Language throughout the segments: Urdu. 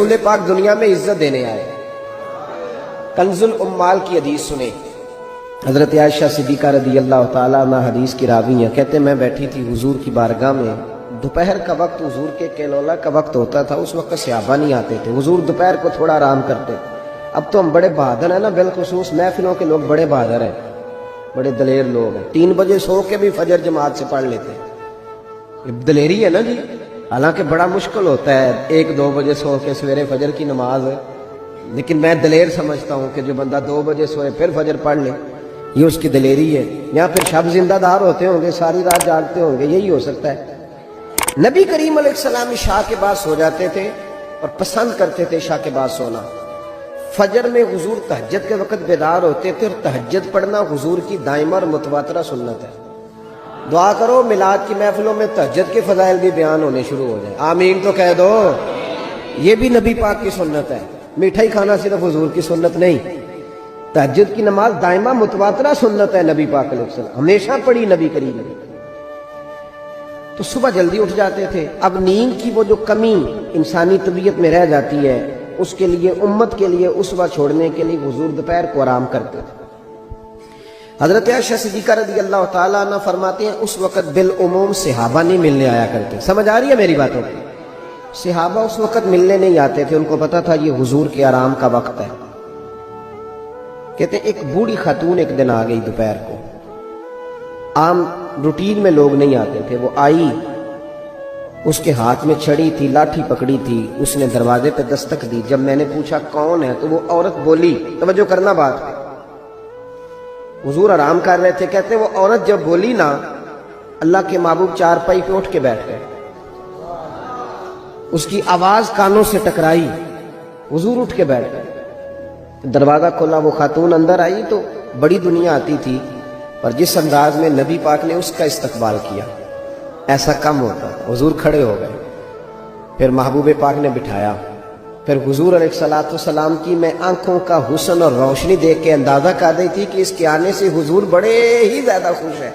رسول پاک دنیا میں عزت دینے آئے۔ کنز الامال کی حدیث سنیں، حضرت عائشہ صدیقہ رضی اللہ تعالیٰ عنہ حدیث کی راوی ہیں، کہتے ہیں میں بیٹھی تھی حضور کی بارگاہ میں، دوپہر کا وقت حضور کے کیلولا کا وقت ہوتا تھا، اس وقت صحابہ نہیں آتے تھے، حضور دوپہر کو تھوڑا آرام کرتے تھے۔ اب تو ہم بڑے بہادر ہیں نا، بالخصوص محفلوں کے لوگ بڑے بہادر ہیں، بڑے دلیر لوگ ہیں، 3 بجے سو کے بھی فجر جماعت سے پڑھ لیتے ہیں، یہ دلیری ہے نا جی۔ حالانکہ بڑا مشکل ہوتا ہے 1-2 بجے سو کے سویرے فجر کی نماز ہے، لیکن میں دلیر سمجھتا ہوں کہ جو بندہ 2 بجے سوئے پھر فجر پڑھ لے، یہ اس کی دلیری ہے۔ یا پھر شب زندہ دار ہوتے ہوں گے، ساری رات جاگتے ہوں گے، یہی ہو سکتا ہے۔ نبی کریم علیہ السلام عشاء کے بعد سو جاتے تھے اور پسند کرتے تھے عشاء کے بعد سونا۔ فجر میں حضور تہجد کے وقت بیدار ہوتے تھے، اور تہجد پڑھنا حضور کی دائمہ اور متواترہ سنت ہے۔ دعا کرو میلاد کی محفلوں میں تہجد کے فضائل بھی بیان ہونے شروع ہو جائیں، آمین تو کہہ دو۔ یہ بھی نبی پاک کی سنت ہے، میٹھائی کھانا صرف حضور کی سنت نہیں، تہجد کی نماز دائمہ متواترہ سنت ہے نبی پاک علیہ السلام، ہمیشہ پڑھی نبی کریم نے۔ تو صبح جلدی اٹھ جاتے تھے۔ اب نیند کی وہ جو کمی انسانی طبیعت میں رہ جاتی ہے، اس کے لیے امت کے لیے اسوہ چھوڑنے کے لیے حضور دوپہر کو آرام کرتے تھے۔ حضرت عائشہ صدیقہ رضی اللہ تعالیٰ عنہ فرماتے ہیں اس وقت بالعموم صحابہ نہیں ملنے آیا کرتے۔ سمجھ آ رہی ہے میری باتوں کی؟ صحابہ اس وقت ملنے نہیں آتے تھے، ان کو پتا تھا یہ حضور کے آرام کا وقت ہے۔ کہتے ہیں ایک بوڑھی خاتون ایک دن آ گئی دوپہر کو، عام روٹین میں لوگ نہیں آتے تھے، وہ آئی، اس کے ہاتھ میں چھڑی تھی، لاٹھی پکڑی تھی، اس نے دروازے پہ دستک دی۔ جب میں نے پوچھا کون ہے تو وہ عورت بولی، توجہ کرنا بات ہے، حضور آرام کر رہے تھے، کہتے ہیں وہ عورت جب بولی نا، اللہ کے محبوب چارپائی پہ اٹھ کے بیٹھ گئے، اس کی آواز کانوں سے ٹکرائی، حضور اٹھ کے بیٹھ گئے۔ دروازہ کھولا، وہ خاتون اندر آئی تو بڑی دنیا آتی تھی، پر جس انداز میں نبی پاک نے اس کا استقبال کیا ایسا کم ہوتا۔ حضور کھڑے ہو گئے، پھر محبوب پاک نے بٹھایا، پھر حضور علیہ السلام کی میں آنکھوں کا حسن اور روشنی دیکھ کے اندازہ کر رہی تھی کہ اس کے آنے سے حضور بڑے ہی زیادہ خوش ہیں،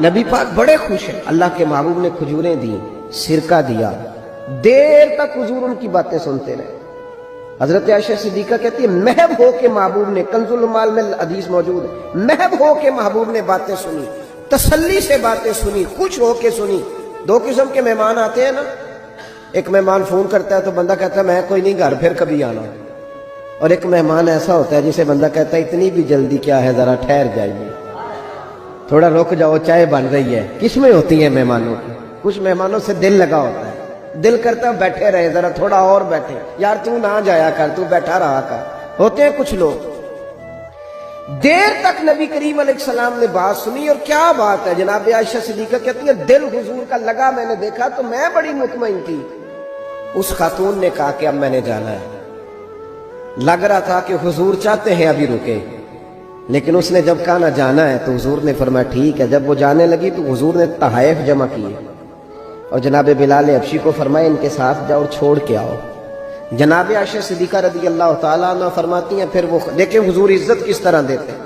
نبی پاک بڑے خوش ہیں۔ اللہ کے محبوب نے کھجوریں دیں، سرکہ دیا، دیر تک حضور ان کی باتیں سنتے رہے۔ حضرت عائشہ صدیقہ کہتی ہے محب ہو کے محبوب نے، کنز الامال میں حدیث موجود ہے، محب ہو کے محبوب نے باتیں سنی، تسلی سے باتیں سنی، خوش ہو کے سنی۔ 2 قسم کے مہمان آتے ہیں نا، ایک مہمان فون کرتا ہے تو بندہ کہتا ہے میں کوئی نہیں گھر، پھر کبھی آنا، اور ایک مہمان ایسا ہوتا ہے جسے بندہ کہتا ہے اتنی بھی جلدی کیا ہے، ذرا ٹھہر جائیے، تھوڑا رک جاؤ، چائے بن رہی ہے۔ کس میں ہوتی ہے مہمانوں کی؟ کچھ مہمانوں سے دل لگا ہوتا ہے، دل کرتا ہے بیٹھے رہے، ذرا تھوڑا اور بیٹھے، یار تو نہ جایا کر، تو بیٹھا رہا کر۔ ہوتے ہیں کچھ لوگ، دیر تک نبی کریم علیہ السلام نے بات سنی، اور کیا بات ہے، جناب عائشہ صدیقہ کہتی ہے دل حضور کا لگا، میں نے دیکھا تو میں بڑی مطمئن تھی۔ اس خاتون نے کہا کہ اب میں نے جانا ہے۔ لگ رہا تھا کہ حضور چاہتے ہیں ابھی رکے، لیکن اس نے جب کہا نہ جانا ہے تو حضور نے فرمایا ٹھیک ہے۔ جب وہ جانے لگی تو حضور نے تحائف جمع کیے، اور جناب بلال حبشی کو فرمایا ان کے ساتھ جاؤ اور چھوڑ کے آؤ۔ جناب عائشہ صدیقہ رضی اللہ تعالیٰ عنہ فرماتی ہیں پھر وہ دیکھیں حضور عزت کس طرح دیتے ہیں،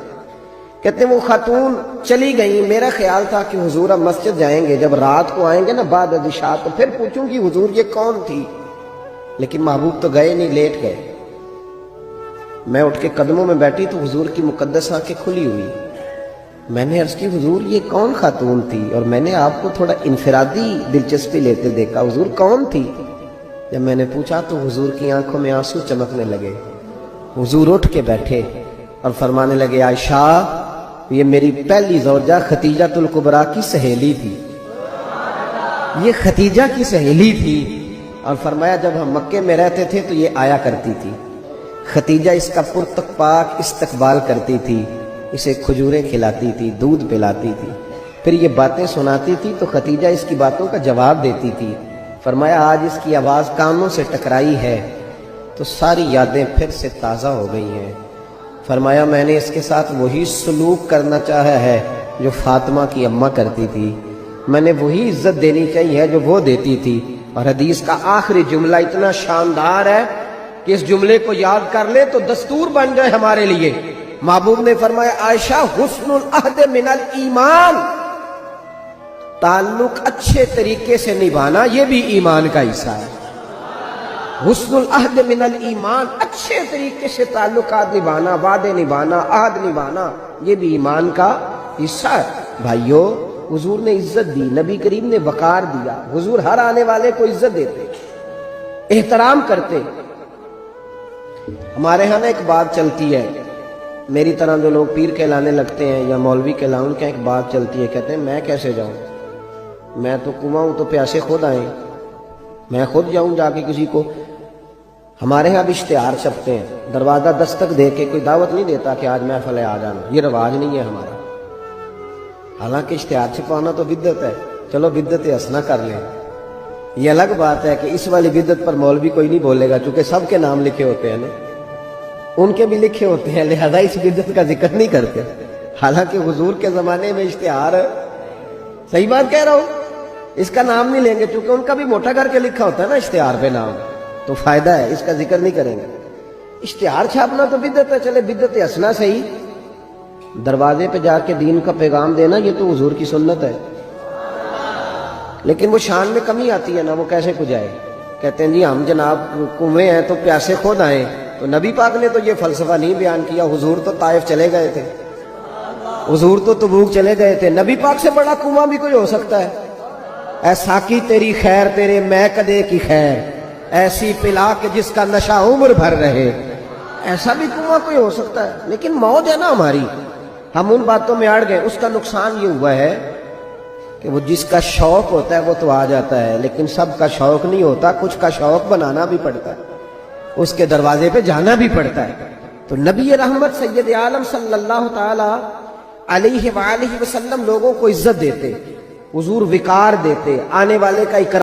کہتے ہیں وہ خاتون چلی گئی، میرا خیال تھا کہ حضور اب مسجد جائیں گے، جب رات کو آئیں گے نا بعد عشاء تو پھر پوچھوں گی حضور یہ کون تھی، لیکن محبوب تو گئے نہیں، لیٹ گئے۔ میں اٹھ کے قدموں میں بیٹھی تو حضور کی مقدس آنکھیں کھلی ہوئی، میں نے عرض کی حضور یہ کون خاتون تھی، اور میں نے آپ کو تھوڑا انفرادی دلچسپی لیتے دیکھا، حضور کون تھی؟ جب میں نے پوچھا تو حضور کی آنکھوں میں آنسو چمکنے لگے، حضور اٹھ کے بیٹھے اور فرمانے لگے عائشہ یہ میری پہلی زوجہ ختیجہ الکبریٰ کی سہیلی تھی، یہ ختیجہ کی سہیلی تھی، اور فرمایا جب ہم مکے میں رہتے تھے تو یہ آیا کرتی تھی، ختیجہ اس کا پرتک پاک استقبال کرتی تھی، اسے کھجوریں کھلاتی تھی، دودھ پلاتی تھی، پھر یہ باتیں سناتی تھی تو ختیجہ اس کی باتوں کا جواب دیتی تھی۔ فرمایا آج اس کی آواز کانوں سے ٹکرائی ہے تو ساری یادیں پھر سے تازہ ہو گئی ہیں۔ فرمایا میں نے اس کے ساتھ وہی سلوک کرنا چاہا ہے جو فاطمہ کی اماں کرتی تھی، میں نے وہی عزت دینی چاہیے جو وہ دیتی تھی۔ اور حدیث کا آخری جملہ اتنا شاندار ہے کہ اس جملے کو یاد کر لے تو دستور بن جائے ہمارے لیے۔ محبوب نے فرمایا عائشہ حسن العہد من الایمان، تعلق اچھے طریقے سے نبھانا یہ بھی ایمان کا حصہ ہے۔ حسن العہد من الایمان، اچھے طریقے سے تعلقات نبھانا، وعدے نبھانا، عہد نبھانا، یہ بھی ایمان کا حصہ ہے۔ بھائیو، حضور نے عزت دی، نبی کریم نے وقار دیا، حضور ہر آنے والے کو عزت دیتے، احترام کرتے۔ ہمارے ہاں نا ایک بات چلتی ہے، میری طرح جو لوگ پیر کہلانے لگتے ہیں یا مولوی کہلاؤں، ان کا ایک بات چلتی ہے، کہتے ہیں میں کیسے جاؤں، میں تو کنواں ہوں، تو پیاسے خود آئیں، میں خود جاؤں جا کے کسی کو۔ ہمارے ہاں بھی اشتہار چھپتے ہیں، دروازہ دستک دے کے کوئی دعوت نہیں دیتا کہ آج محفل ہے آ جانا، یہ رواج نہیں ہے ہمارا۔ حالانکہ اشتہار چھپانا تو بدعت ہے، چلو بدعت حسنہ کر لیں، یہ الگ بات ہے کہ اس والی بدعت پر مولوی کوئی نہیں بولے گا، چونکہ سب کے نام لکھے ہوتے ہیں نا، ان کے بھی لکھے ہوتے ہیں، لہذا اس بدعت کا ذکر نہیں کرتے۔ حالانکہ حضور کے زمانے میں اشتہار، صحیح بات کہہ رہا ہوں، اس کا نام نہیں لیں گے، چونکہ ان کا بھی موٹا کر کے لکھا ہوتا ہے نا اشتہار پہ نام، تو فائدہ ہے، اس کا ذکر نہیں کریں گے۔ اشتہار چھاپنا تو بدعت ہے، چلے بدعت حسنہ صحیح، دروازے پہ جا کے دین کا پیغام دینا یہ تو حضور کی سنت ہے، لیکن وہ شان میں کمی آتی ہے نا، وہ کیسے کو جائے؟ کہتے ہیں جی ہم جناب کنویں ہیں تو پیاسے خود آئیں، تو نبی پاک نے تو یہ فلسفہ نہیں بیان کیا، حضور تو طائف چلے گئے تھے، حضور تو تبوک چلے گئے تھے، نبی پاک سے بڑا کنواں بھی کوئی ہو سکتا ہے؟ اے ساقی تیری خیر تیرے میں کدے کی خیر، ایسی پلا کہ جس کا نشہ عمر بھر رہے، ایسا بھی کنواں کوئی ہو سکتا ہے؟ لیکن موج ہے نا ہماری، ہم ان باتوں میں اڑ گئے۔ اس کا نقصان یہ ہوا ہے کہ وہ جس کا شوق ہوتا ہے وہ تو آ جاتا ہے، لیکن سب کا شوق نہیں ہوتا، کچھ کا شوق بنانا بھی پڑتا ہے، اس کے دروازے پہ جانا بھی پڑتا ہے۔ تو نبی رحمت سید عالم صلی اللہ تعالی علیہ وآلہ وسلم لوگوں کو عزت دیتے، حضور وقار دیتے، آنے والے کا اکرام